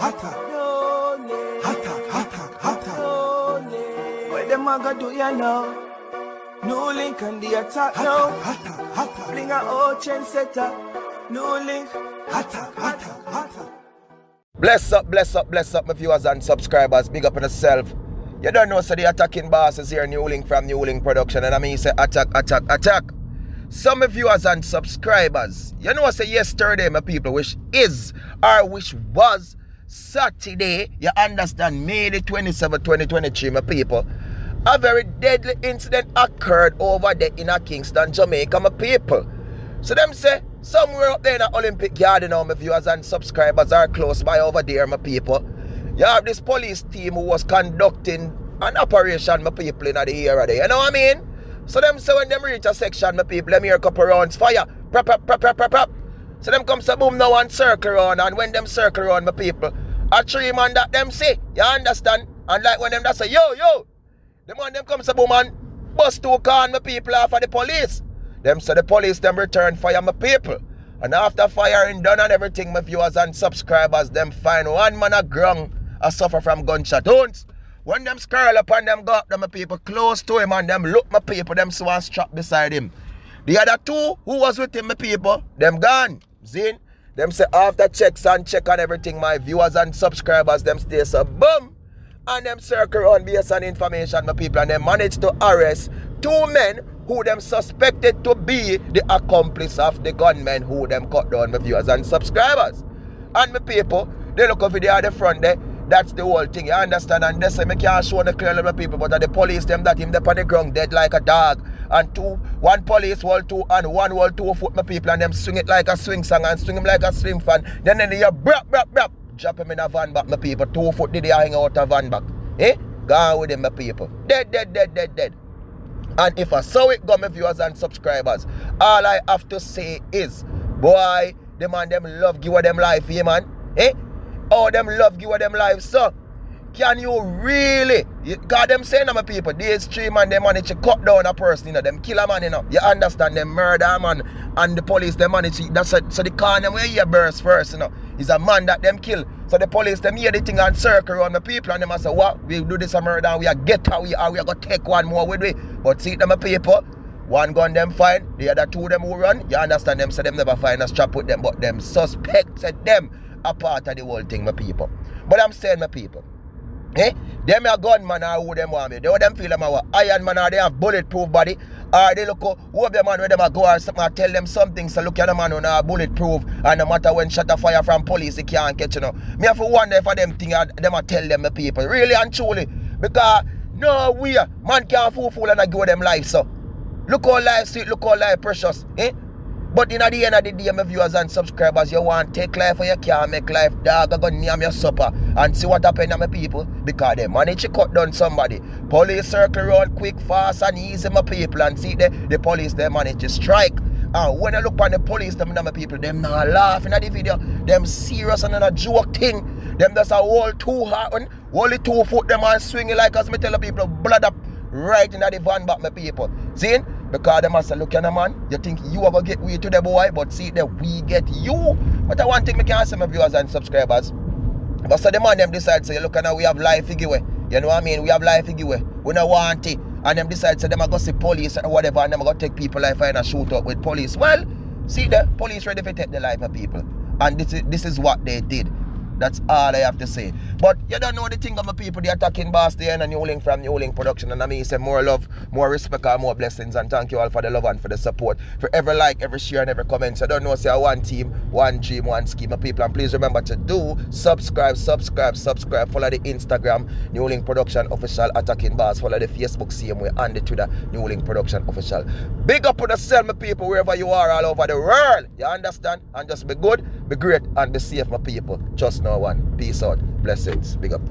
What them a go do ya now? NEWLINK and the attack now. Bring a old chain setter. NEWLINK. Bless up, my viewers and subscribers. Big up on yourself. You don't know, so the attacking boss is here, NEWLINK from NEWLINK Production, and I mean, say attack. Some viewers and subscribers, you know, say yesterday, my people, which is or which was Saturday, you understand, May the 27th, 2023, my people, a very deadly incident occurred over there in Kingston, Jamaica, my people. So them say, somewhere up there in the Olympic Garden, now, my viewers and subscribers are close by over there, my people. You have this police team who was conducting an operation, my people, in the area there. You know what I mean? So them say when them reach a section, my people, them hear a couple rounds fire. Prop. So them come say boom now and circle around. And when them circle around, my people, a three man that them say, you understand? And like when them that say, yo, the man them come say boom and bust two car my people off of the police. Them say the police them return fire, my people. And after firing done and everything, my viewers and subscribers, them find one man a ground a suffer from gunshot wounds. When them scurl up and them go up, them my people close to him and them look my people, them so strapped beside him. The other two who was with him, my people, them gone. Zin, them say after checks and check and everything, my viewers and subscribers, them stay so boom. And them circle on based on information, my people, and they managed to arrest two men who them suspected to be the accomplice of the gunmen who them cut down, my viewers and subscribers. And my people, they look over there at the front there. That's the whole thing, you understand? And they say, I can't show the clear little people, but the police, them that him there on the ground dead like a dog. And one police hold two and one hold 2 foot, my people, and them swing it like a swing song and swing him like a swing fan. Then they hear brap. Drop him in a van back, my people. 2 foot did they hang out a van back. Gone with him, my people. Dead. And if I saw it go, my viewers and subscribers, all I have to say is, boy, the man them love give them life, man. Oh, them love give them life, so can you really, because them saying to my people, these three man, they manage to cut down a person, you know, them kill a man, you know, you understand, them murder a man, and the police, they manage to, that's a, so the car them where you burst first, you know, is a man that them kill, so the police, them hear the thing and circle around the people, and them say, what, we do this a murder, and we are get how we are going to take one more with we, but see them people, one gun them find, the other two them who run, you understand, them say them never find a strap with them, but them suspected them a part of the whole thing, my people. But I'm saying, my people, them a gunman or who them want me. They want them feel them a iron man or they have bulletproof body. Or they look who the man where them a go or something and tell them something. So look at the man who are bulletproof and no matter when shot a fire from police, they can't catch you know. Me have to wonder if them thing them a tell them the people. Really and truly. Because no way, man can't fool and give them life so. Look how life sweet, look how life precious. But in the end of the day, my viewers and subscribers, you want to take life or you can't make life, dog, go name your supper and see what happened to my people. Because they manage to cut down somebody. Police circle around quick, fast and easy, my people, and see the police, they manage to strike. And when I look on the police, them my people, them not laughing at the video. Them serious and not a joke thing. Them just a whole 2 hard, only 2 foot, them and swinging like as me tell the people, blood up right in the van back, my people. See? Because they must say, look at the man, you think you ever get way to the boy, but see that we get you. But I want thing I can say, my viewers and subscribers. But so the man them decide, say, look at now we have life figure. You know what I mean? We have life figure. We don't want it. And them decide, say, them are going to see police or whatever, and them are going to take people life and a shoot up with police. Well, see the police ready to take the life of people. And this is what they did. That's all I have to say. But you don't know the thing of my people, the attacking boss there and NEWLINK from NEWLINK Production. And I mean, say more love, more respect, and more blessings. And thank you all for the love and for the support. For every like, every share, and every comment. So I don't know, say one team, one dream, one scheme, my people. And please remember to do subscribe. Follow the Instagram, NEWLINK Production Official Attacking Boss. Follow the Facebook, same way, and the Twitter, NEWLINK Production Official. Big up on yourself, my people, wherever you are all over the world. You understand? And just be good, be great, and be safe, my people. Just no one. Peace out. Blessings. Big up.